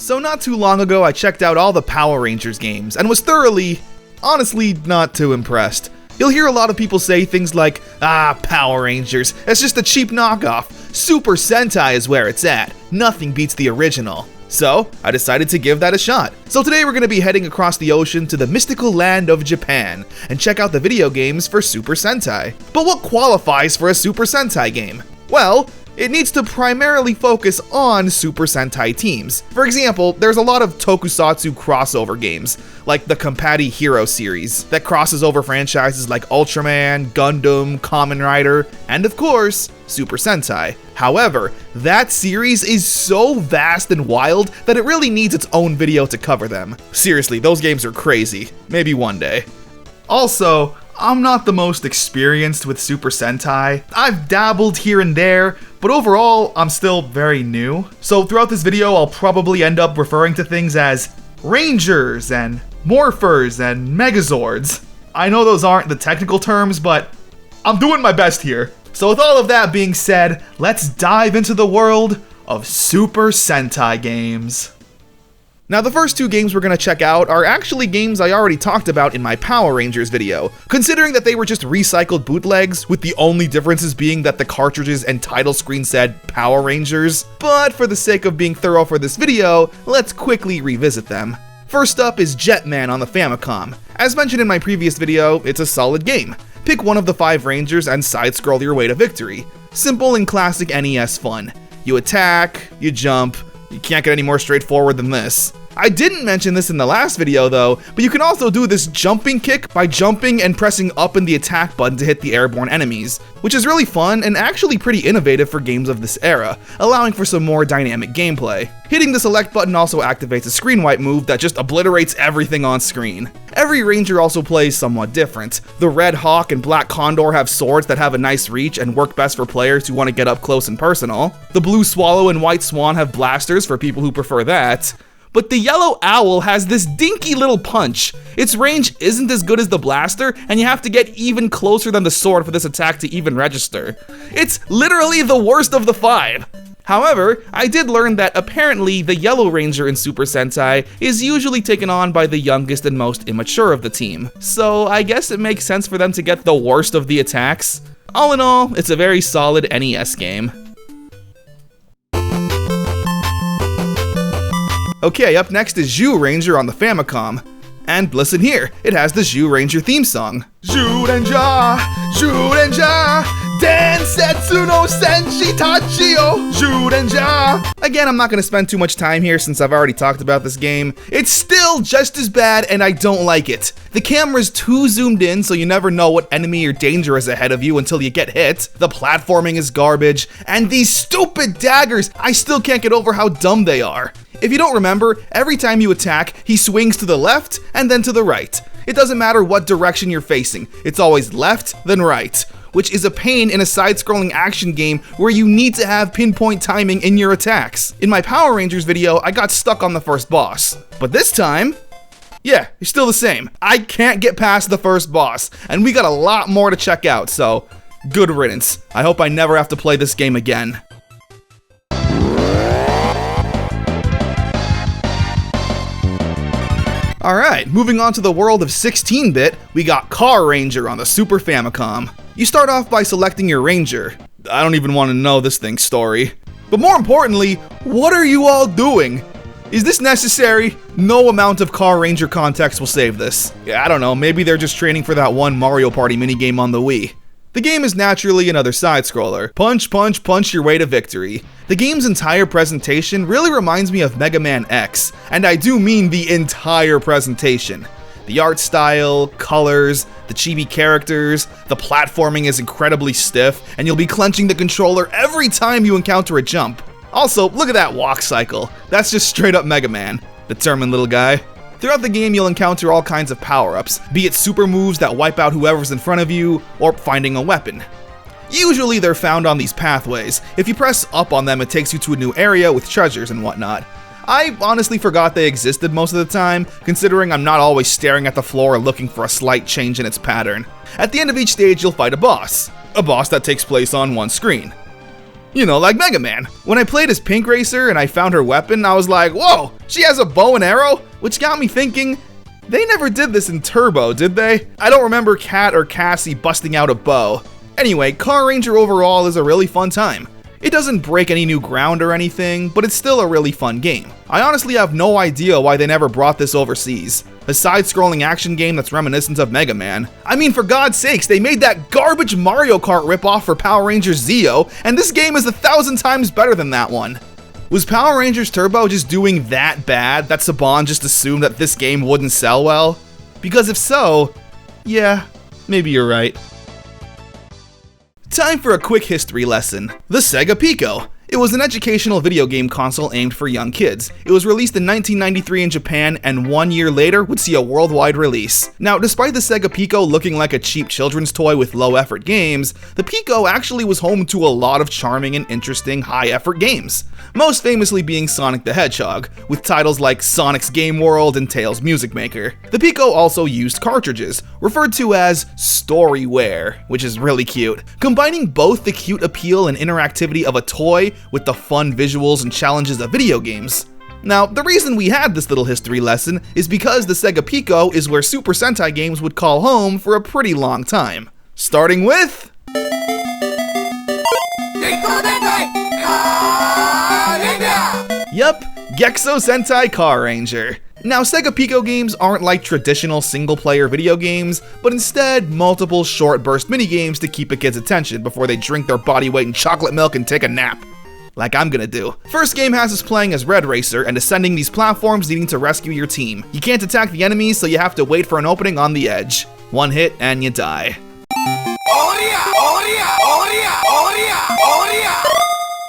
So not too long ago I checked out all the Power Rangers games and was thoroughly, honestly, not too impressed. You'll hear a lot of people say things like, Power Rangers, it's just a cheap knockoff. Super Sentai is where it's at. Nothing beats the original. So, I decided to give that a shot. So today we're going to be heading across the ocean to the mystical land of Japan and check out the video games for Super Sentai. But what qualifies for a Super Sentai game? Well, it needs to primarily focus on Super Sentai teams. For example, there's a lot of tokusatsu crossover games, like the Compati Hero series, that crosses over franchises like Ultraman, Gundam, Kamen Rider, and of course, Super Sentai. However, that series is so vast and wild that it really needs its own video to cover them. Seriously, those games are crazy. Maybe one day. Also, I'm not the most experienced with Super Sentai. I've dabbled here and there, but overall, I'm still very new. So throughout this video, I'll probably end up referring to things as Rangers and Morphers and Megazords. I know those aren't the technical terms, but I'm doing my best here. So with all of that being said, let's dive into the world of Super Sentai games. Now the first two games we're going to check out are actually games I already talked about in my Power Rangers video, considering that they were just recycled bootlegs, with the only differences being that the cartridges and title screen said Power Rangers. But for the sake of being thorough for this video, let's quickly revisit them. First up is Jetman on the Famicom. As mentioned in my previous video, it's a solid game. Pick one of the 5 Rangers and side-scroll your way to victory. Simple and classic NES fun. You attack, you jump. You can't get any more straightforward than this. I didn't mention this in the last video though, but you can also do this jumping kick by jumping and pressing up in the attack button to hit the airborne enemies, which is really fun and actually pretty innovative for games of this era, allowing for some more dynamic gameplay. Hitting the select button also activates a screen wipe move that just obliterates everything on screen. Every Ranger also plays somewhat different. The Red Hawk and Black Condor have swords that have a nice reach and work best for players who want to get up close and personal. The Blue Swallow and White Swan have blasters for people who prefer that. But the Yellow Owl has this dinky little punch. Its range isn't as good as the blaster, and you have to get even closer than the sword for this attack to even register. It's literally the worst of the 5. However, I did learn that apparently the Yellow Ranger in Super Sentai is usually taken on by the youngest and most immature of the team. So I guess it makes sense for them to get the worst of the attacks. All in all, it's a very solid NES game. Okay, up next is Gow Ranger on the Famicom. And listen here, it has the Gow Ranger theme song. Gow Ranger, Densetsu no Senshi Tachio, Gow Ranger. Again, I'm not going to spend too much time here since I've already talked about this game. It's still just as bad and I don't like it. The camera's too zoomed in so you never know what enemy or danger is ahead of you until you get hit. The platforming is garbage, and these stupid daggers, I still can't get over how dumb they are. If you don't remember, every time you attack, he swings to the left and then to the right. It doesn't matter what direction you're facing, it's always left, then right, which is a pain in a side-scrolling action game where you need to have pinpoint timing in your attacks. In my Power Rangers video, I got stuck on the first boss, but this time, yeah, you're still the same. I can't get past the first boss, and we got a lot more to check out, so good riddance. I hope I never have to play this game again. Alright, moving on to the world of 16-bit, we got Car Ranger on the Super Famicom. You start off by selecting your Ranger. I don't even want to know this thing's story. But more importantly, what are you all doing? Is this necessary? No amount of Car Ranger context will save this. Yeah, I don't know, maybe they're just training for that one Mario Party minigame on the Wii. The game is naturally another side-scroller. Punch, punch, punch your way to victory. The game's entire presentation really reminds me of Mega Man X, and I do mean the entire presentation. The art style, colors, the chibi characters, the platforming is incredibly stiff, and you'll be clenching the controller every time you encounter a jump. Also, look at that walk cycle. That's just straight up Mega Man. Determined little guy. Throughout the game, you'll encounter all kinds of power-ups, be it super moves that wipe out whoever's in front of you, or finding a weapon. Usually they're found on these pathways. If you press up on them, it takes you to a new area with treasures and whatnot. I honestly forgot they existed most of the time, considering I'm not always staring at the floor looking for a slight change in its pattern. At the end of each stage, you'll fight a boss that takes place on one screen. You know, like Mega Man. When I played as Pink Racer and I found her weapon, I was like, whoa, she has a bow and arrow? Which got me thinking, they never did this in Turbo, did they? I don't remember Cat or Cassie busting out a bow. Anyway, Car Ranger overall is a really fun time. It doesn't break any new ground or anything, but it's still a really fun game. I honestly have no idea why they never brought this overseas. A side-scrolling action game that's reminiscent of Mega Man. I mean, for God's sakes, they made that garbage Mario Kart ripoff for Power Rangers Zeo, and this game is 1,000 times better than that one. Was Power Rangers Turbo just doing that bad that Saban just assumed that this game wouldn't sell well? Because if so, yeah, maybe you're right. Time for a quick history lesson. The Sega Pico. It was an educational video game console aimed for young kids. It was released in 1993 in Japan, and 1 year later would see a worldwide release. Now, despite the Sega Pico looking like a cheap children's toy with low-effort games, the Pico actually was home to a lot of charming and interesting high-effort games. Most famously being Sonic the Hedgehog, with titles like Sonic's Game World and Tails Music Maker. The Pico also used cartridges, referred to as storyware, which is really cute, combining both the cute appeal and interactivity of a toy with the fun visuals and challenges of video games. Now, the reason we had this little history lesson is because the Sega Pico is where Super Sentai games would call home for a pretty long time. Starting with... Yup, Gexo Sentai Car Ranger. Now, Sega Pico games aren't like traditional single-player video games, but instead multiple short burst minigames to keep a kid's attention before they drink their body weight in chocolate milk and take a nap. Like I'm gonna do. First game has us playing as Red Racer and ascending these platforms needing to rescue your team. You can't attack the enemies, so you have to wait for an opening on the edge. One hit and you die.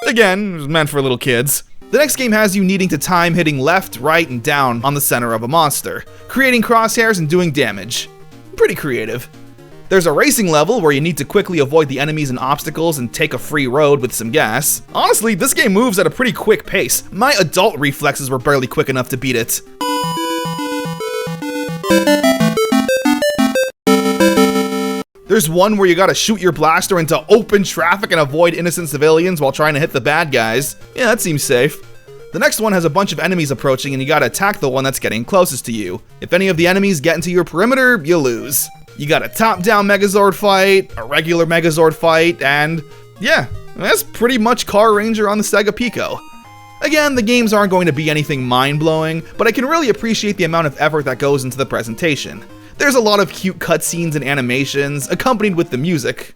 Again, it was meant for little kids. The next game has you needing to time hitting left, right, and down on the center of a monster, creating crosshairs and doing damage. Pretty creative. There's a racing level where you need to quickly avoid the enemies and obstacles and take a free road with some gas. Honestly, this game moves at a pretty quick pace. My adult reflexes were barely quick enough to beat it. There's one where you gotta shoot your blaster into open traffic and avoid innocent civilians while trying to hit the bad guys. Yeah, that seems safe. The next one has a bunch of enemies approaching and you gotta attack the one that's getting closest to you. If any of the enemies get into your perimeter, you lose. You got a top-down Megazord fight, a regular Megazord fight, and yeah, that's pretty much Car Ranger on the Sega Pico. Again, the games aren't going to be anything mind-blowing, but I can really appreciate the amount of effort that goes into the presentation. There's a lot of cute cutscenes and animations, accompanied with the music.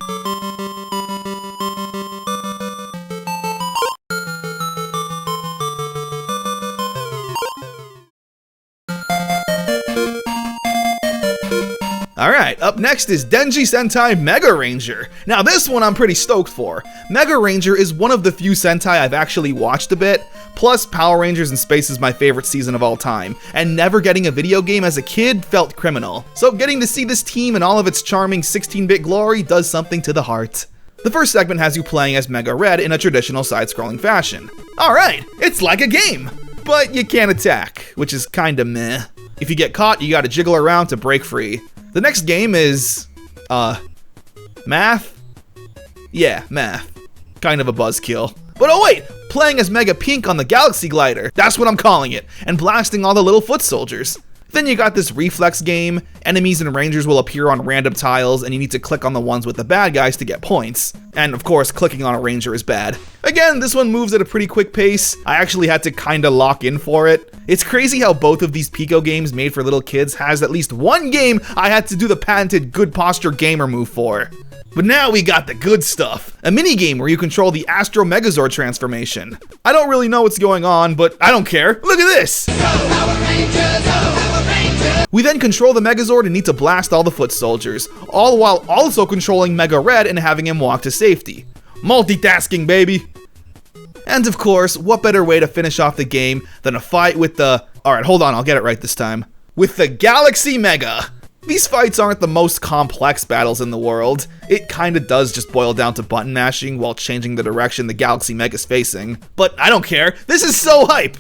Alright, up next is Denji Sentai Mega Ranger. Now this one I'm pretty stoked for. Mega Ranger is one of the few Sentai I've actually watched a bit, plus Power Rangers in Space is my favorite season of all time, and never getting a video game as a kid felt criminal. So getting to see this team in all of its charming 16-bit glory does something to the heart. The first segment has you playing as Mega Red in a traditional side-scrolling fashion. Alright, it's like a game! But you can't attack, which is kinda meh. If you get caught, you gotta jiggle around to break free. The next game is, math? Yeah, math. Kind of a buzzkill. But oh wait, playing as Mega Pink on the Galaxy Glider, that's what I'm calling it, and blasting all the little foot soldiers. Then you got this reflex game, enemies and rangers will appear on random tiles and you need to click on the ones with the bad guys to get points. And of course, clicking on a ranger is bad. Again, this one moves at a pretty quick pace. I actually had to kinda lock in for it. It's crazy how both of these Pico games made for little kids has at least one game I had to do the patented good posture gamer move for. But now we got the good stuff. A minigame where you control the Astro Megazord transformation. I don't really know what's going on, but I don't care. Look at this! Go Power Rangers, go Power Rangers! We then control the Megazord and need to blast all the foot soldiers, all while also controlling Mega Red and having him walk to safety. Multitasking, baby! And of course, what better way to finish off the game than a fight with the... Alright, hold on, I'll get it right this time. With the Galaxy Mega! These fights aren't the most complex battles in the world. It kinda does just boil down to button mashing while changing the direction the Galaxy Mega's facing. But I don't care, this is so hype!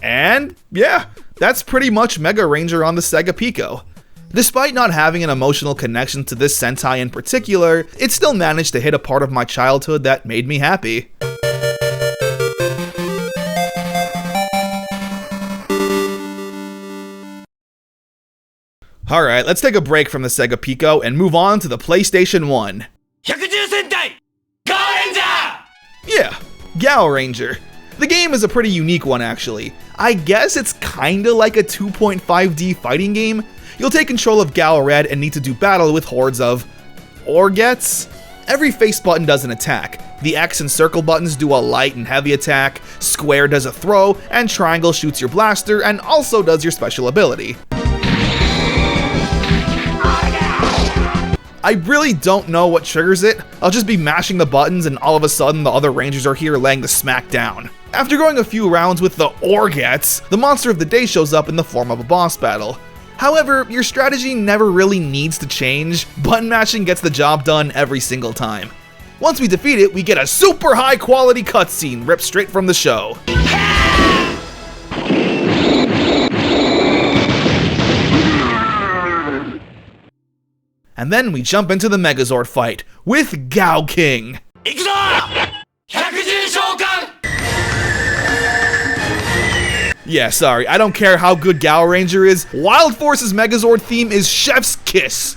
And yeah, that's pretty much Mega Ranger on the Sega Pico. Despite not having an emotional connection to this Sentai in particular, it still managed to hit a part of my childhood that made me happy. Alright, let's take a break from the Sega Pico and move on to the PlayStation 1. Sentai! Gow Ranger! Yeah, Gow Ranger. The game is a pretty unique one actually. I guess it's kinda like a 2.5D fighting game. You'll take control of Gow Red and need to do battle with hordes of Orgets. Every face button does an attack. The X and circle buttons do a light and heavy attack, square does a throw, and triangle shoots your blaster and also does your special ability. I really don't know what triggers it. I'll just be mashing the buttons and all of a sudden the other Rangers are here laying the smack down. After going a few rounds with the Orgets, the monster of the day shows up in the form of a boss battle. However, your strategy never really needs to change. Button mashing gets the job done every single time. Once we defeat it, we get a super high quality cutscene ripped straight from the show. And then we jump into the Megazord fight with Gow King. Yeah, sorry, I don't care how good Gow Ranger is. Wild Force's Megazord theme is chef's kiss.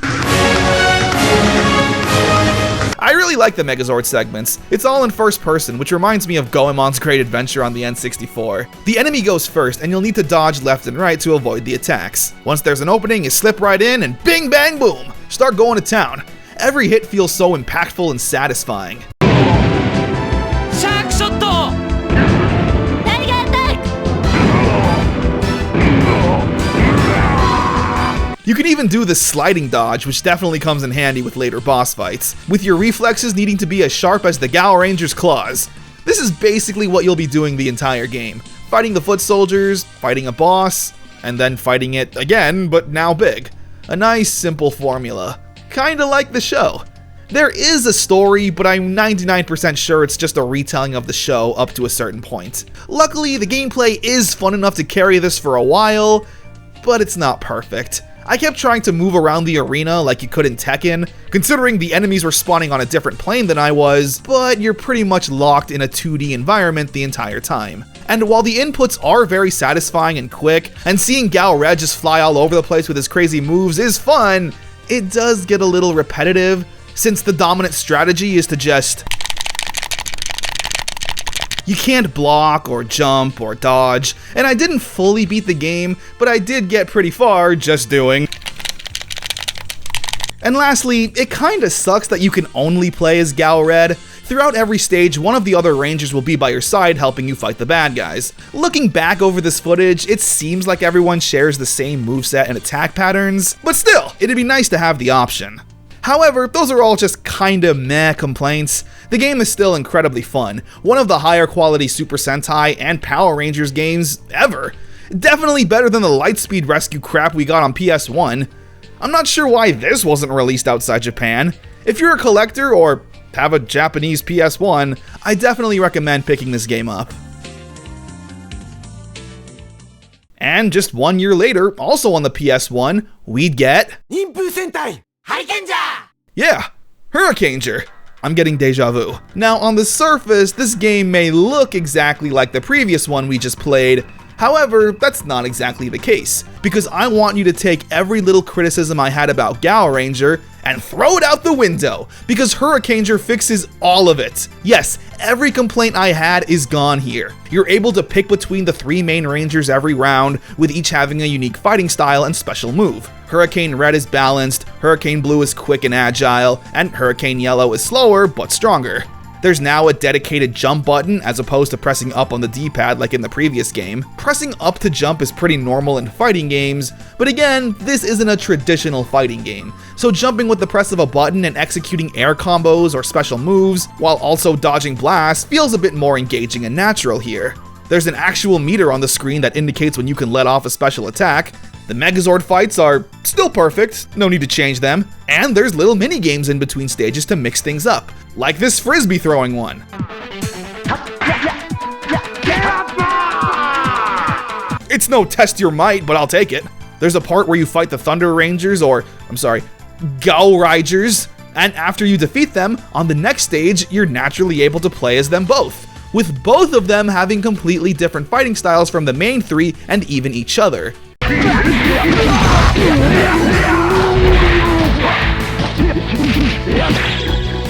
I really like the Megazord segments. It's all in first person, which reminds me of Goemon's Great Adventure on the N64. The enemy goes first, and you'll need to dodge left and right to avoid the attacks. Once there's an opening, you slip right in, and bing bang boom! Start going to town. Every hit feels so impactful and satisfying. You can even do the sliding dodge, which definitely comes in handy with later boss fights, with your reflexes needing to be as sharp as the Gow Ranger's claws. This is basically what you'll be doing the entire game. Fighting the foot soldiers, fighting a boss, and then fighting it again, but now big. A nice, simple formula. Kinda like the show. There is a story, but I'm 99% sure it's just a retelling of the show up to a certain point. Luckily, the gameplay is fun enough to carry this for a while, but it's not perfect. I kept trying to move around the arena like you could in Tekken, considering the enemies were spawning on a different plane than I was, but you're pretty much locked in a 2D environment the entire time. And while the inputs are very satisfying and quick, and seeing Gow Red just fly all over the place with his crazy moves is fun, it does get a little repetitive, since the dominant strategy is to just... You can't block or jump or dodge, and I didn't fully beat the game, but I did get pretty far just doing. And lastly, it kinda sucks that you can only play as Gow Red. Throughout every stage, one of the other Rangers will be by your side helping you fight the bad guys. Looking back over this footage, it seems like everyone shares the same moveset and attack patterns, but still, it'd be nice to have the option. However, those are all just kinda meh complaints. The game is still incredibly fun, one of the higher quality Super Sentai and Power Rangers games ever. Definitely better than the Lightspeed Rescue crap we got on PS1. I'm not sure why this wasn't released outside Japan. If you're a collector or have a Japanese PS1, I definitely recommend picking this game up. And just 1 year later, also on the PS1, we'd get... Sentai! Yeah, Hurricaneger. I'm getting deja vu. Now, on the surface, this game may look exactly like the previous one we just played. However, that's not exactly the case, because I want you to take every little criticism I had about Gow Ranger and throw it out the window, because Hurricaneger fixes all of it. Yes, every complaint I had is gone here. You're able to pick between the 3 main Rangers every round, with each having a unique fighting style and special move. Hurricane Red is balanced, Hurricane Blue is quick and agile, and Hurricane Yellow is slower but stronger. There's now a dedicated jump button as opposed to pressing up on the D-pad like in the previous game. Pressing up to jump is pretty normal in fighting games, but again, this isn't a traditional fighting game. So jumping with the press of a button and executing air combos or special moves, while also dodging blasts, feels a bit more engaging and natural here. There's an actual meter on the screen that indicates when you can let off a special attack. The Megazord fights are still perfect, no need to change them, and there's little mini games in between stages to mix things up, like this frisbee throwing one. It's no test your might, but I'll take it. There's a part where you fight the Thunder Rangers, Gow Rangers, and after you defeat them, on the next stage, you're naturally able to play as them both, with both of them having completely different fighting styles from the main three and even each other.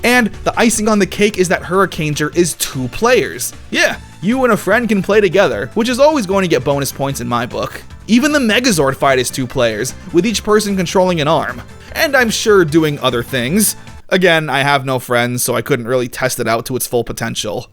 And the icing on the cake is that Hurricaneer is 2 players. Yeah, you and a friend can play together, which is always going to get bonus points in my book. Even the Megazord fight is 2 players, with each person controlling an arm. And I'm sure doing other things. Again, I have no friends, so I couldn't really test it out to its full potential.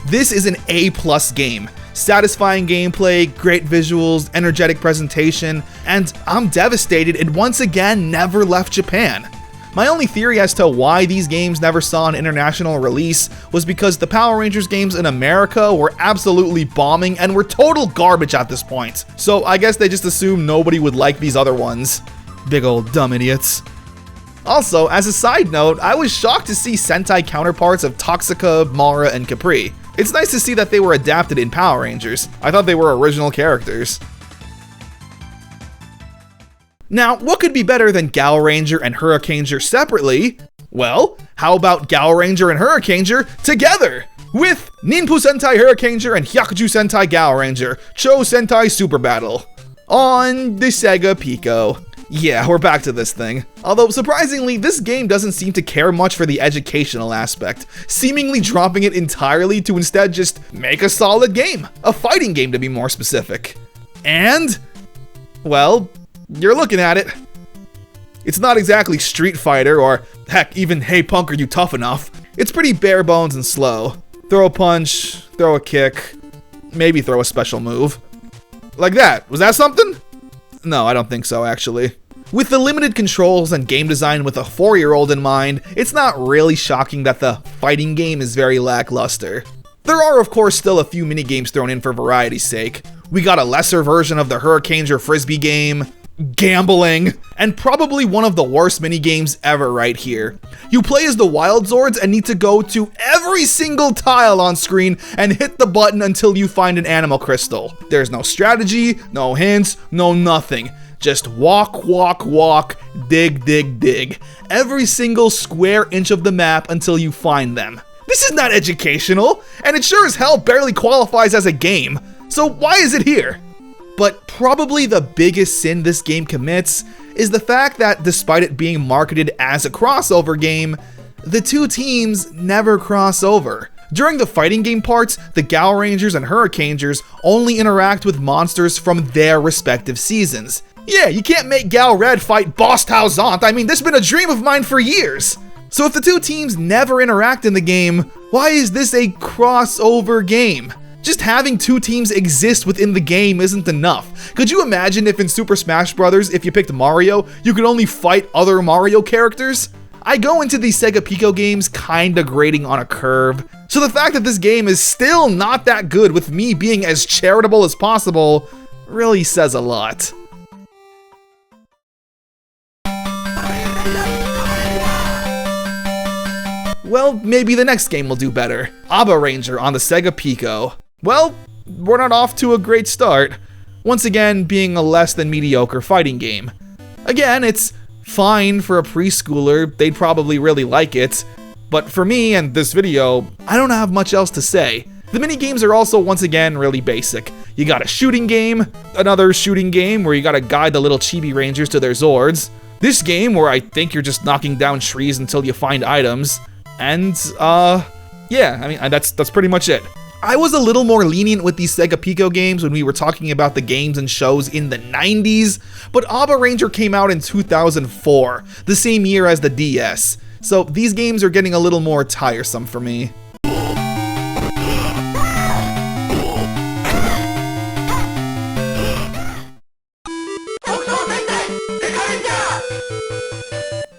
This is an A+ game. Satisfying gameplay, great visuals, energetic presentation, and I'm devastated it once again never left Japan. My only theory as to why these games never saw an international release was because the Power Rangers games in America were absolutely bombing and were total garbage at this point. So I guess they just assumed nobody would like these other ones. Big old dumb idiots. Also, as a side note, I was shocked to see Sentai counterparts of Toxica, Mara, and Capri. It's nice to see that they were adapted in Power Rangers. I thought they were original characters. Now, what could be better than Gow Ranger and Hurricaneer separately? Well, how about Gow Ranger and Hurricaneer together? With Ninpu Sentai Hurricaneer and Hyakuju Sentai Gow Ranger, Cho Sentai Super Battle on the Sega Pico. Yeah, we're back to this thing. Although, surprisingly, this game doesn't seem to care much for the educational aspect, seemingly dropping it entirely to instead just make a solid game. A fighting game, to be more specific. And, well, you're looking at it. It's not exactly Street Fighter or, heck, even Hey Punk, are you tough enough? It's pretty bare bones and slow. Throw a punch, throw a kick, maybe throw a special move. Like that. Was that something? No, I don't think so, actually. With the limited controls and game design with a 4-year-old in mind, it's not really shocking that the fighting game is very lackluster. There are, of course, still a few minigames thrown in for variety's sake. We got a lesser version of the Hurricaneer Frisbee game, gambling, and probably one of the worst minigames ever right here. You play as the Wild Zords and need to go to every single tile on screen and hit the button until you find an animal crystal. There's no strategy, no hints, no nothing. Just walk, walk, walk, dig, dig, dig. Every single square inch of the map until you find them. This is not educational, and it sure as hell barely qualifies as a game. So why is it here? But probably the biggest sin this game commits is the fact that despite it being marketed as a crossover game, the two teams never cross over. During the fighting game parts, the Gow Rangers and Hurricaneers only interact with monsters from their respective seasons. Yeah, you can't make Gow Red fight Boss Tao Zant. I mean, this has been a dream of mine for years. So if the two teams never interact in the game, why is this a crossover game? Just having two teams exist within the game isn't enough. Could you imagine if in Super Smash Bros., if you picked Mario, you could only fight other Mario characters? I go into these Sega Pico games kinda grading on a curve, so the fact that this game is still not that good with me being as charitable as possible really says a lot. Well, maybe the next game will do better. Aba Ranger on the Sega Pico. Well, we're not off to a great start. Once again, being a less than mediocre fighting game. Again, it's fine for a preschooler, they'd probably really like it. But for me and this video, I don't have much else to say. The minigames are also once again really basic. You got a shooting game, another shooting game where you gotta guide the little chibi rangers to their Zords. This game where I think you're just knocking down trees until you find items. And, yeah, I mean, that's pretty much it. I was a little more lenient with these Sega Pico games when we were talking about the games and shows in the 90s, but Aba Ranger came out in 2004, the same year as the DS, so these games are getting a little more tiresome for me.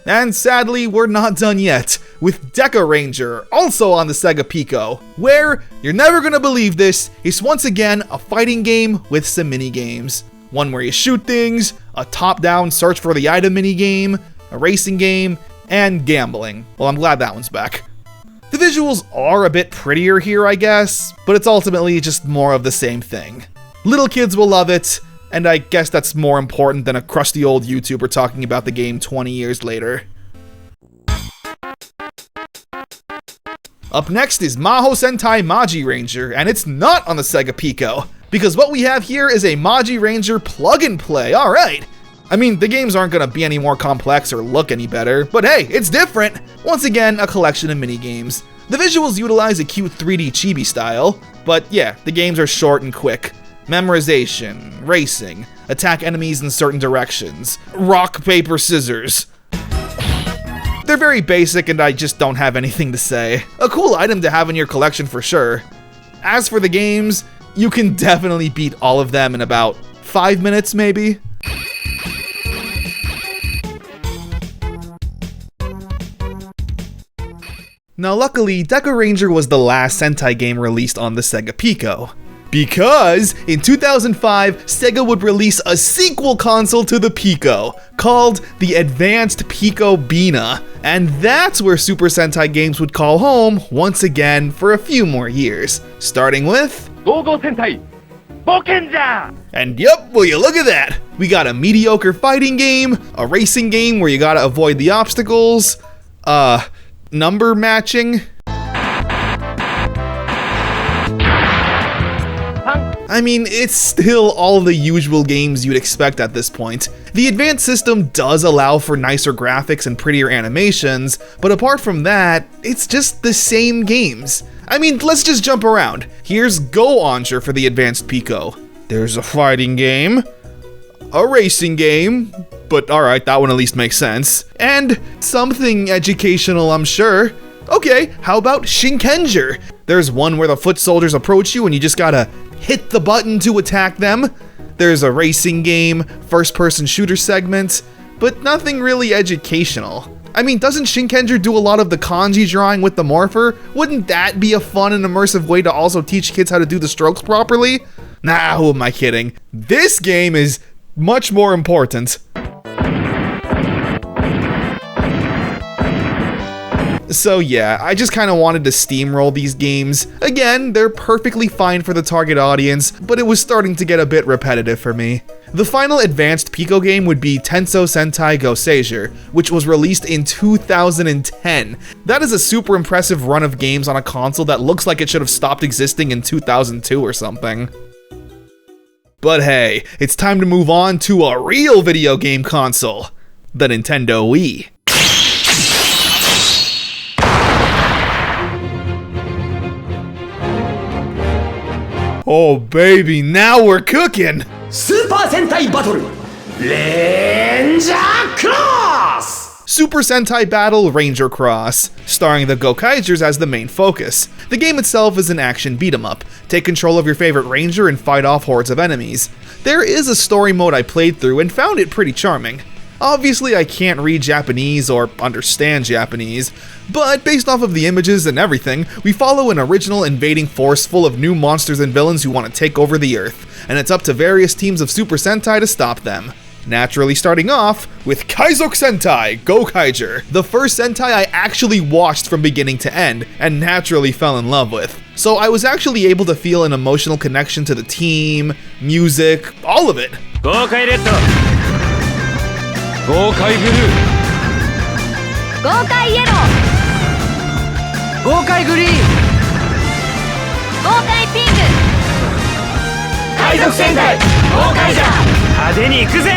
And sadly, we're not done yet, with Deca Ranger, also on the Sega Pico, where, you're never gonna believe this, is once again a fighting game with some mini-games. One where you shoot things, a top-down search for the item mini-game, a racing game, and gambling. Well, I'm glad that one's back. The visuals are a bit prettier here, I guess, but it's ultimately just more of the same thing. Little kids will love it, and I guess that's more important than a crusty old YouTuber talking about the game 20 years later. Up next is Maho Sentai Maji Ranger, and it's not on the Sega Pico, because what we have here is a Maji Ranger plug-and-play, alright. I mean, the games aren't gonna be any more complex or look any better, but hey, it's different! Once again, a collection of minigames. The visuals utilize a cute 3D chibi style, but yeah, the games are short and quick. Memorization, racing, attack enemies in certain directions, rock, paper, scissors. They're very basic and I just don't have anything to say. A cool item to have in your collection for sure. As for the games, you can definitely beat all of them in about 5 minutes maybe. Now luckily, Deca Ranger was the last Sentai game released on the Sega Pico. Because in 2005, Sega would release a sequel console to the Pico, called the Advanced Pico Bina, and that's where Super Sentai games would call home once again for a few more years, starting with Gow Sentai Bokenja! And yep, will you look at that! We got a mediocre fighting game, a racing game where you gotta avoid the obstacles, number matching. I mean, it's still all the usual games you'd expect at this point. The advanced system does allow for nicer graphics and prettier animations, but apart from that, it's just the same games. I mean, let's just jump around. Here's Gow Ranger for the Advanced Pico. There's a fighting game, a racing game, but alright, that one at least makes sense, and something educational, I'm sure. Okay, how about Shinkenger? There's one where the foot soldiers approach you and you just gotta hit the button to attack them. There's a racing game, first-person shooter segment, but nothing really educational. I mean, doesn't Shinkenger do a lot of the kanji drawing with the morpher? Wouldn't that be a fun and immersive way to also teach kids how to do the strokes properly? Nah, who am I kidding? This game is much more important. So yeah, I just kinda wanted to steamroll these games. Again, they're perfectly fine for the target audience, but it was starting to get a bit repetitive for me. The final Advanced Pico game would be Tenso Sentai Gow Ranger, which was released in 2010. That is a super impressive run of games on a console that looks like it should have stopped existing in 2002 or something. But hey, it's time to move on to a real video game console, the Nintendo Wii. Oh baby, now we're cooking! Super Sentai Battle Ranger Cross! Super Sentai Battle Ranger Cross, starring the Gokaigers as the main focus. The game itself is an action beat-em-up. Take control of your favorite ranger and fight off hordes of enemies. There is a story mode I played through and found it pretty charming. Obviously, I can't read Japanese or understand Japanese, but based off of the images and everything, we follow an original invading force full of new monsters and villains who want to take over the Earth, and it's up to various teams of Super Sentai to stop them. Naturally starting off with Kaizok Sentai Gokaiger, the first Sentai I actually watched from beginning to end, and naturally fell in love with. So I was actually able to feel an emotional connection to the team, music, all of it. Gokai Red Gokai Blue Gokai Yellow Gokai Green Gokai Pink Kaizok Sentai Gokaiger 派手に行くぜ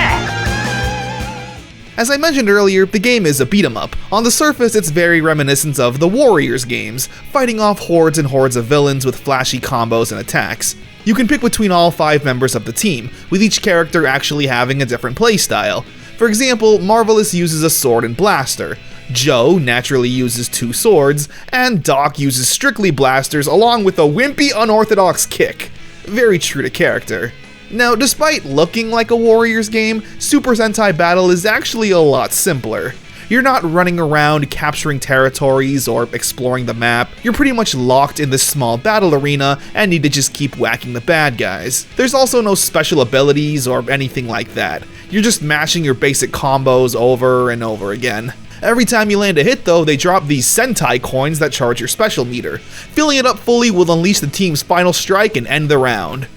As I mentioned earlier, the game is a beat-em-up. On the surface, it's very reminiscent of the Warriors games, fighting off hordes and hordes of villains with flashy combos and attacks. You can pick between all 5 members of the team, with each character actually having a different playstyle. For example, Marvelous uses a sword and blaster, Joe naturally uses 2 swords, and Doc uses strictly blasters along with a wimpy unorthodox kick. Very true to character. Now, despite looking like a Warriors game, Super Sentai Battle is actually a lot simpler. You're not running around capturing territories or exploring the map. You're pretty much locked in this small battle arena and need to just keep whacking the bad guys. There's also no special abilities or anything like that. You're just mashing your basic combos over and over again. Every time you land a hit though, they drop these Sentai coins that charge your special meter. Filling it up fully will unleash the team's final strike and end the round.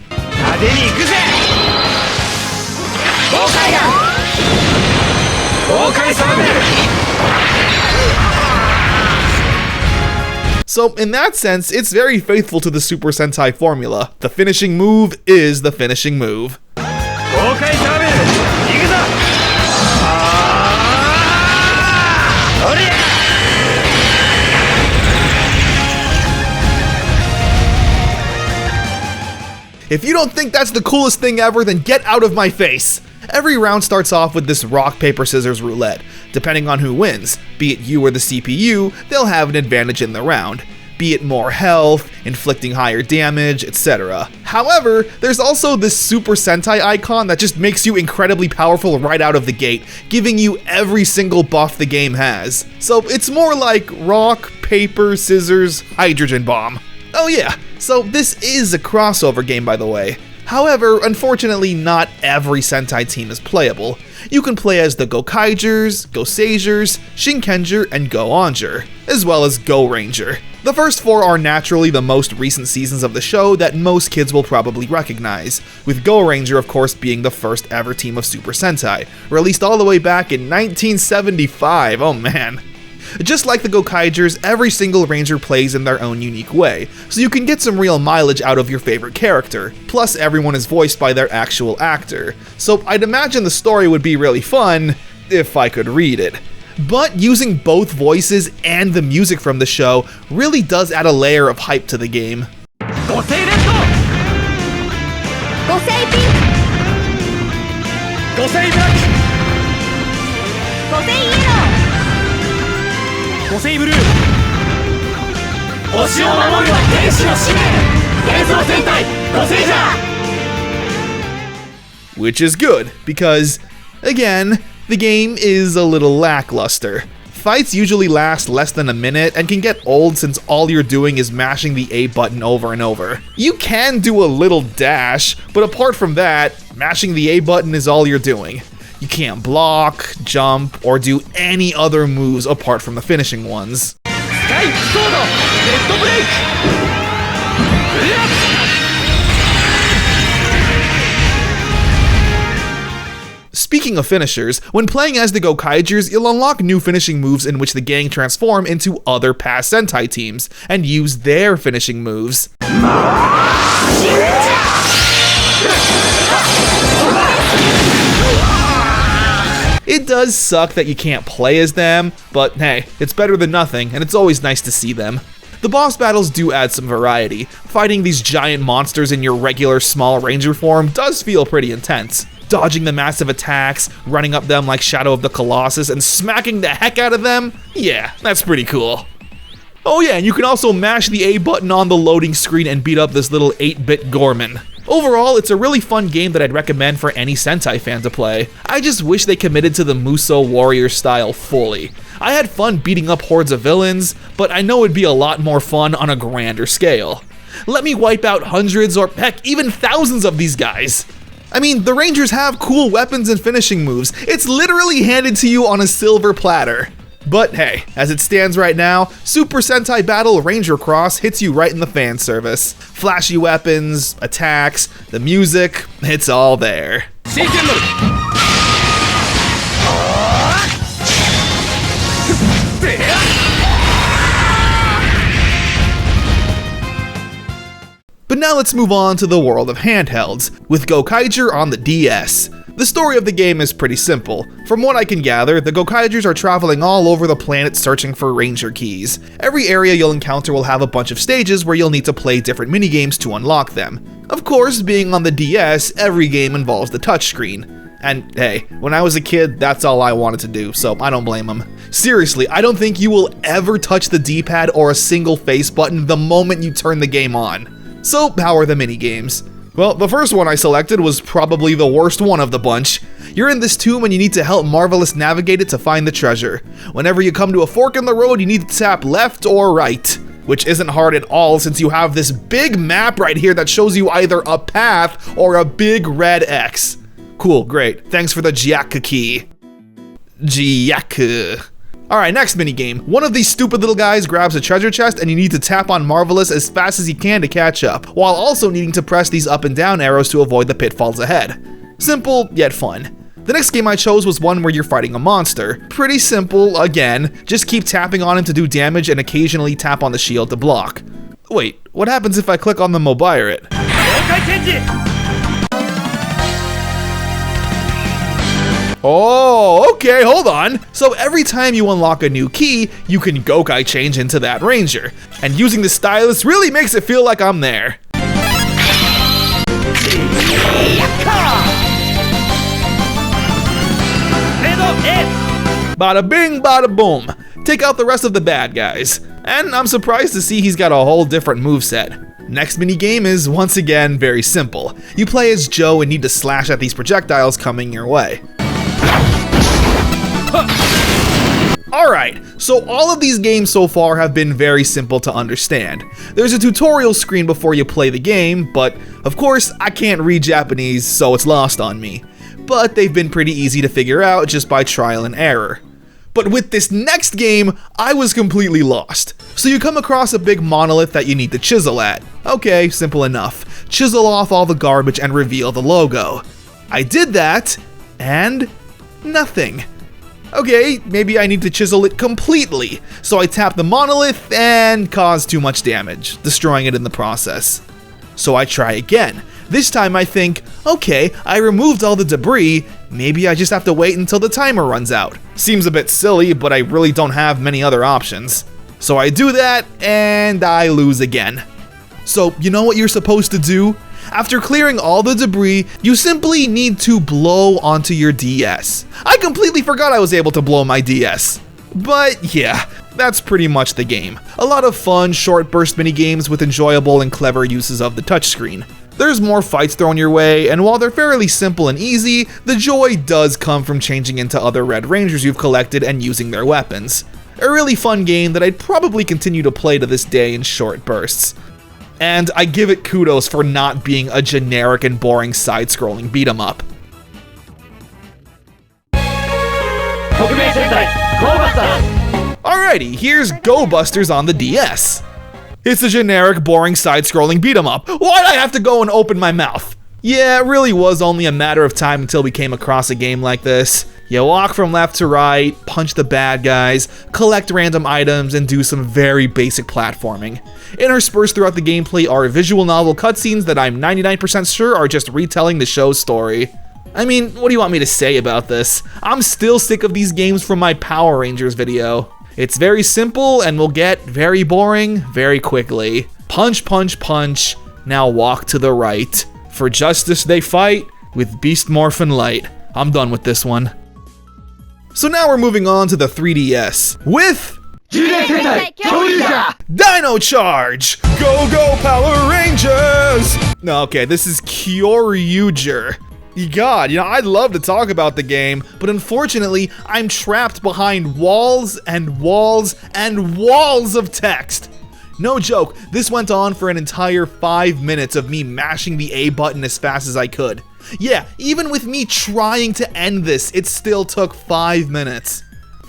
So in that sense, it's very faithful to the Super Sentai formula. The finishing move is the finishing move. If you don't think that's the coolest thing ever, then get out of my face! Every round starts off with this rock, paper, scissors roulette. Depending on who wins, be it you or the CPU, they'll have an advantage in the round. Be it more health, inflicting higher damage, etc. However, there's also this Super Sentai icon that just makes you incredibly powerful right out of the gate, giving you every single buff the game has. So it's more like rock, paper, scissors, hydrogen bomb. Oh yeah, so this is a crossover game by the way. However, unfortunately not every Sentai team is playable. You can play as the Gokaigers, Goseigers, Shinkenger, and Gow Ranger, as well as Gow Ranger. The first four are naturally the most recent seasons of the show that most kids will probably recognize, with Gow Ranger of course being the first ever team of Super Sentai, released all the way back in 1975, oh man. Just like the Gokaigers, every single Ranger plays in their own unique way, so you can get some real mileage out of your favorite character, plus everyone is voiced by their actual actor, so I'd imagine the story would be really fun if I could read it. But using both voices and the music from the show really does add a layer of hype to the game. Which is good, because, again, the game is a little lackluster. Fights usually last less than a minute and can get old since all you're doing is mashing the A button over and over. You can do a little dash, but apart from that, mashing the A button is all you're doing. You can't block, jump, or do any other moves apart from the finishing ones. Speaking of finishers, when playing as the Gokaigers, you'll unlock new finishing moves in which the gang transform into other past Sentai teams, and use their finishing moves. It does suck that you can't play as them, but hey, it's better than nothing, and it's always nice to see them. The boss battles do add some variety. Fighting these giant monsters in your regular small ranger form does feel pretty intense. Dodging the massive attacks, running up them like Shadow of the Colossus, and smacking the heck out of them? Yeah, that's pretty cool. Oh yeah, and you can also mash the A button on the loading screen and beat up this little 8-bit Gorman. Overall, it's a really fun game that I'd recommend for any Sentai fan to play. I just wish they committed to the Musou Warrior style fully. I had fun beating up hordes of villains, but I know it'd be a lot more fun on a grander scale. Let me wipe out hundreds or heck, even thousands of these guys. I mean, the Rangers have cool weapons and finishing moves. It's literally handed to you on a silver platter. But hey, as it stands right now, Super Sentai Battle Ranger Cross hits you right in the fan service. Flashy weapons, attacks, the music, it's all there. But now let's move on to the world of handhelds, with Gokaiger on the DS. The story of the game is pretty simple. From what I can gather, the Gokaigers are traveling all over the planet searching for Ranger keys. Every area you'll encounter will have a bunch of stages where you'll need to play different minigames to unlock them. Of course, being on the DS, every game involves the touchscreen. And hey, when I was a kid, that's all I wanted to do, so I don't blame them. Seriously, I don't think you will ever touch the D-pad or a single face button the moment you turn the game on. So how are the minigames? Well, the first one I selected was probably the worst one of the bunch. You're in this tomb and you need to help Marvelous navigate it to find the treasure. Whenever you come to a fork in the road, you need to tap left or right, which isn't hard at all since you have this big map right here that shows you either a path or a big red X. Cool, great. Thanks for the Jiaku key. Jiaku. Alright, next minigame. One of these stupid little guys grabs a treasure chest and you need to tap on Marvelous as fast as you can to catch up, while also needing to press these up and down arrows to avoid the pitfalls ahead. Simple, yet fun. The next game I chose was one where you're fighting a monster. Pretty simple, again, just keep tapping on him to do damage and occasionally tap on the shield to block. Wait, what happens if I click on the Mobirit? Oh, okay, hold on. So every time you unlock a new key, you can Gokai change into that ranger. And using the stylus really makes it feel like I'm there. Bada bing, bada boom. Take out the rest of the bad guys. And I'm surprised to see he's got a whole different moveset. Next minigame is, once again, very simple. You play as Joe and need to slash at these projectiles coming your way. Alright, so all of these games so far have been very simple to understand. There's a tutorial screen before you play the game, but of course I can't read Japanese, so it's lost on me. But they've been pretty easy to figure out just by trial and error. But with this next game, I was completely lost. So you come across a big monolith that you need to chisel at. Okay, simple enough. Chisel off all the garbage and reveal the logo. I did that, and nothing. Okay, maybe I need to chisel it completely. So I tap the monolith and cause too much damage, destroying it in the process. So I try again. This time I think, okay, I removed all the debris, maybe I just have to wait until the timer runs out. Seems a bit silly, but I really don't have many other options. So I do that, and I lose again. So you know what you're supposed to do? After clearing all the debris, you simply need to blow onto your DS. I completely forgot I was able to blow my DS. But yeah, that's pretty much the game. A lot of fun, short burst minigames with enjoyable and clever uses of the touchscreen. There's more fights thrown your way, and while they're fairly simple and easy, the joy does come from changing into other Red Rangers you've collected and using their weapons. A really fun game that I'd probably continue to play to this day in short bursts. And I give it kudos for not being a generic and boring side-scrolling beat-em-up. Alrighty, here's Go Busters on the DS. It's a generic, boring side-scrolling beat-em-up. Why'd I have to go and open my mouth? Yeah, it really was only a matter of time until we came across a game like this. You walk from left to right, punch the bad guys, collect random items, and do some very basic platforming. Interspersed throughout the gameplay are visual novel cutscenes that I'm 99% sure are just retelling the show's story. I mean, what do you want me to say about this? I'm still sick of these games from my Power Rangers video. It's very simple and will get very boring very quickly. Punch, punch, punch, now walk to the right. For justice they fight, with Beast Morphin Light. I'm done with this one. So now we're moving on to the 3DS with Dino Charge Go Power Rangers! Okay, this is Kyoryuger. God, I'd love to talk about the game, but unfortunately, I'm trapped behind walls and walls and walls of text. No joke, this went on for an entire 5 minutes of me mashing the A button as fast as I could. Yeah, even with me trying to end this, it still took 5 minutes.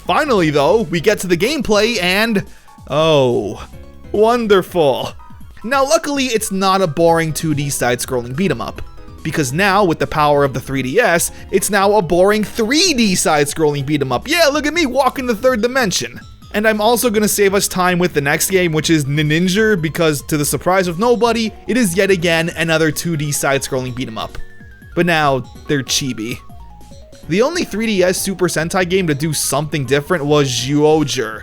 Finally though, we get to the gameplay and... oh, wonderful. Now luckily, it's not a boring 2D side-scrolling beat-em-up. Because now, with the power of the 3DS, it's now a boring 3D side-scrolling beat-em-up. Yeah, look at me walking the third dimension. And I'm also gonna save us time with the next game, which is Ninja, because to the surprise of nobody, it is yet again another 2D side-scrolling beat-em-up. But now, they're chibi. The only 3DS Super Sentai game to do something different was Zyuohger.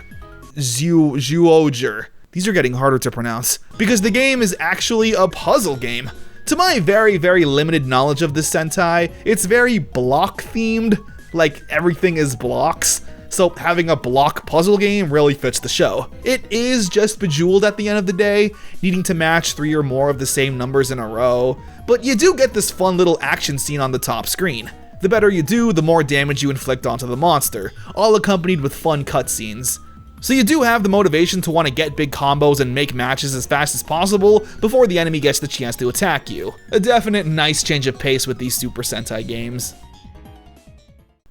Zyuohger. These are getting harder to pronounce. Because the game is actually a puzzle game. To my very, very limited knowledge of this Sentai, it's very block-themed, like everything is blocks, so having a block puzzle game really fits the show. It is just Bejeweled at the end of the day, needing to match 3 or more of the same numbers in a row, but you do get this fun little action scene on the top screen. The better you do, the more damage you inflict onto the monster, all accompanied with fun cutscenes. So you do have the motivation to want to get big combos and make matches as fast as possible before the enemy gets the chance to attack you. A definite nice change of pace with these Super Sentai games.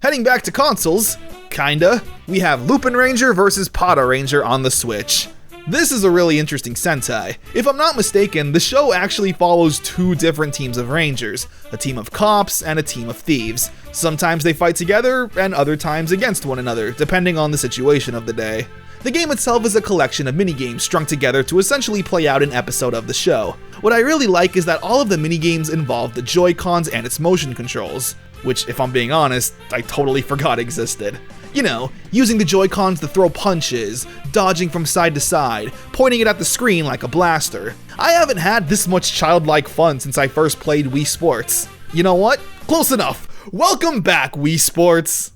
Heading back to consoles, kinda. We have Lupin Ranger versus Pota Ranger on the Switch. This is a really interesting Sentai. If I'm not mistaken, the show actually follows two different teams of Rangers, a team of cops and a team of thieves. Sometimes they fight together, and other times against one another, depending on the situation of the day. The game itself is a collection of minigames strung together to essentially play out an episode of the show. What I really like is that all of the minigames involve the Joy-Cons and its motion controls, which, if I'm being honest, I totally forgot existed. You know, using the Joy-Cons to throw punches, dodging from side to side, pointing it at the screen like a blaster. I haven't had this much childlike fun since I first played Wii Sports. You know what? Close enough! Welcome back, Wii Sports!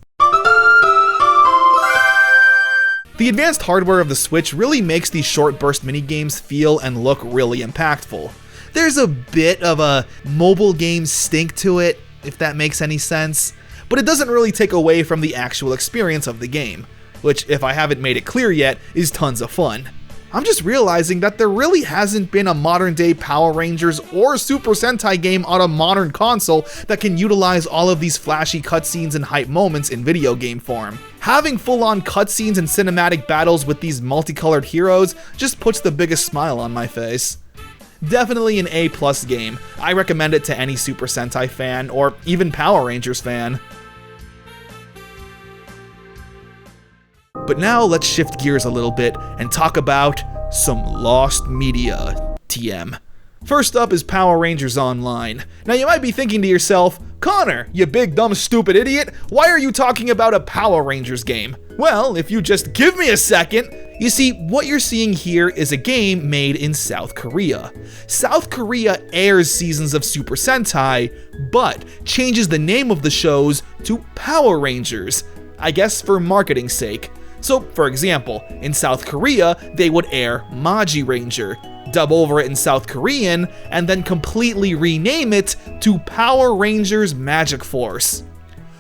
The advanced hardware of the Switch really makes these short burst minigames feel and look really impactful. There's a bit of a mobile game stink to it, if that makes any sense, but it doesn't really take away from the actual experience of the game, which, if I haven't made it clear yet, is tons of fun. I'm just realizing that there really hasn't been a modern day Power Rangers or Super Sentai game on a modern console that can utilize all of these flashy cutscenes and hype moments in video game form. Having full-on cutscenes and cinematic battles with these multicolored heroes just puts the biggest smile on my face. Definitely an A+ game. I recommend it to any Super Sentai fan, or even Power Rangers fan. But now let's shift gears a little bit and talk about some lost media, TM. First up is Power Rangers Online. Now you might be thinking to yourself, Connor, you big dumb stupid idiot, why are you talking about a Power Rangers game? Well, if you just give me a second. You see, what you're seeing here is a game made in South Korea. South Korea airs seasons of Super Sentai, but changes the name of the shows to Power Rangers, I guess for marketing's sake. So, for example, in South Korea, they would air Maji Ranger, dub over it in South Korean, and then completely rename it to Power Rangers Magic Force.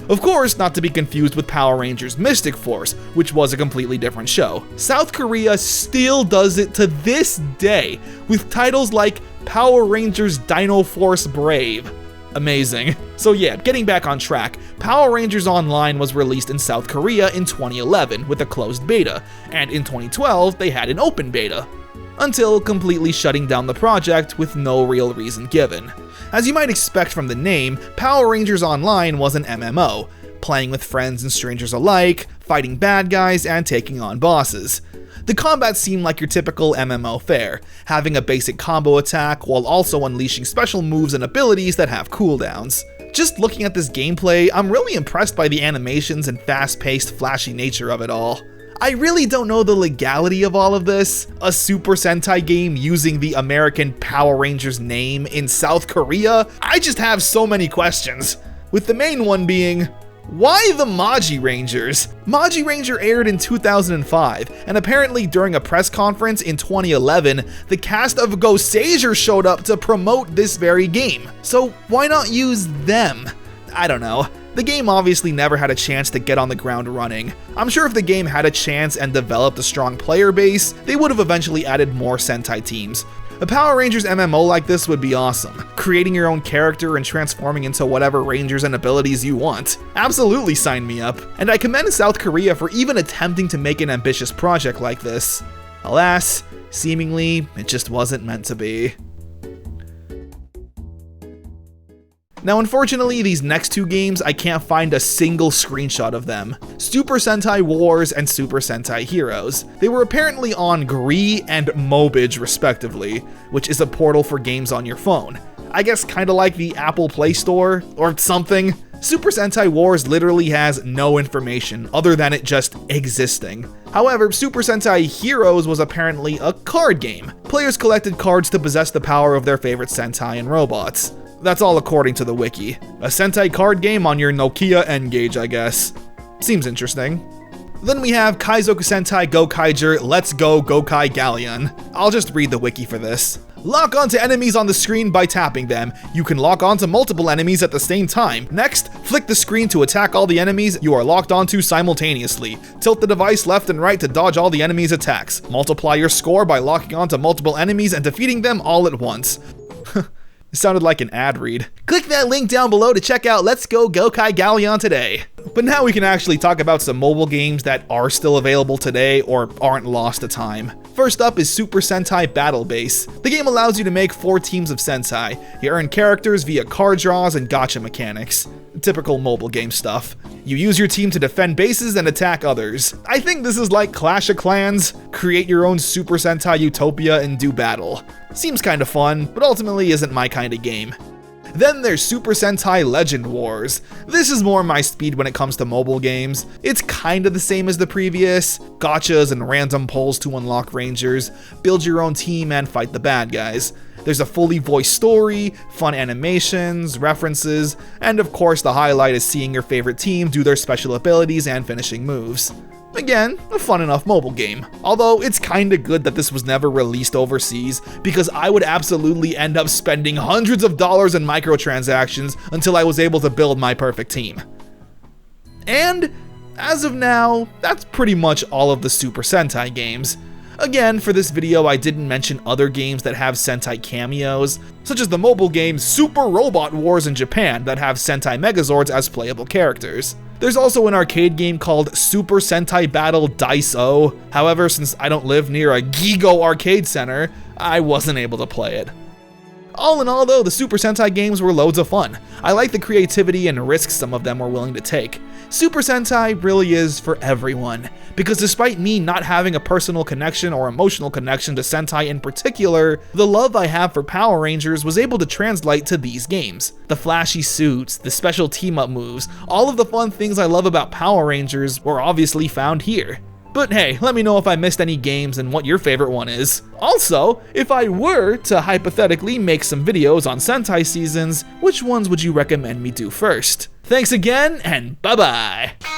Of course, not to be confused with Power Rangers Mystic Force, which was a completely different show. South Korea still does it to this day, with titles like Power Rangers Dino Force Brave. Amazing. So yeah, getting back on track, Power Rangers Online was released in South Korea in 2011 with a closed beta, and in 2012 they had an open beta, until completely shutting down the project with no real reason given. As you might expect from the name, Power Rangers Online was an MMO, playing with friends and strangers alike, fighting bad guys, and taking on bosses. The combat seemed like your typical MMO fare, having a basic combo attack while also unleashing special moves and abilities that have cooldowns. Just looking at this gameplay, I'm really impressed by the animations and fast-paced, flashy nature of it all. I really don't know the legality of all of this. A Super Sentai game using the American Power Rangers name in South Korea? I just have so many questions. With the main one being, why the Maji Rangers? Maji Ranger aired in 2005, and apparently during a press conference in 2011, the cast of Gow Ranger showed up to promote this very game. So why not use them? I don't know. The game obviously never had a chance to get on the ground running. I'm sure if the game had a chance and developed a strong player base, they would have eventually added more Sentai teams. A Power Rangers MMO like this would be awesome, creating your own character and transforming into whatever Rangers and abilities you want. Absolutely sign me up. And I commend South Korea for even attempting to make an ambitious project like this. Alas, seemingly, it just wasn't meant to be. Now unfortunately, these next two games, I can't find a single screenshot of them. Super Sentai Wars and Super Sentai Heroes. They were apparently on Gree and Mobage respectively, which is a portal for games on your phone. I guess kinda like the Apple Play Store, or something. Super Sentai Wars literally has no information other than it just existing. However, Super Sentai Heroes was apparently a card game. Players collected cards to possess the power of their favorite Sentai and robots. That's all according to the wiki. A Sentai card game on your Nokia N-Gage, I guess. Seems interesting. Then we have Kaizoku Sentai Gokaiger Let's Go Gokai Galleon. I'll just read the wiki for this. Lock onto enemies on the screen by tapping them. You can lock onto multiple enemies at the same time. Next, flick the screen to attack all the enemies you are locked onto simultaneously. Tilt the device left and right to dodge all the enemies' attacks. Multiply your score by locking onto multiple enemies and defeating them all at once. sounded like an ad read. Click that link down below to check out Let's Go Gokai Galleon today. But now we can actually talk about some mobile games that are still available today or aren't lost to time. First up is Super Sentai Battle Base. The game allows you to make 4 teams of Sentai. You earn characters via card draws and gacha mechanics. Typical mobile game stuff. You use your team to defend bases and attack others. I think this is like Clash of Clans. Create your own Super Sentai Utopia and do battle. Seems kinda fun, but ultimately isn't my kind of game. Then there's Super Sentai Legend Wars. This is more my speed when it comes to mobile games. It's kinda the same as the previous. Gachas and random pulls to unlock rangers, build your own team and fight the bad guys. There's a fully voiced story, fun animations, references, and of course the highlight is seeing your favorite team do their special abilities and finishing moves. Again, a fun enough mobile game. Although it's kinda good that this was never released overseas, because I would absolutely end up spending hundreds of dollars in microtransactions until I was able to build my perfect team. And as of now, that's pretty much all of the Super Sentai games. Again, for this video I didn't mention other games that have Sentai cameos, such as the mobile game Super Robot Wars in Japan that have Sentai Megazords as playable characters. There's also an arcade game called Super Sentai Battle Dice-O. However, since I don't live near a Gigo arcade center, I wasn't able to play it. All in all though, the Super Sentai games were loads of fun. I like the creativity and risks some of them were willing to take. Super Sentai really is for everyone, because despite me not having a personal connection or emotional connection to Sentai in particular, the love I have for Power Rangers was able to translate to these games. The flashy suits, the special team-up moves, all of the fun things I love about Power Rangers were obviously found here. But hey, let me know if I missed any games and what your favorite one is. Also, if I were to hypothetically make some videos on Sentai seasons, which ones would you recommend me do first? Thanks again, and bye-bye!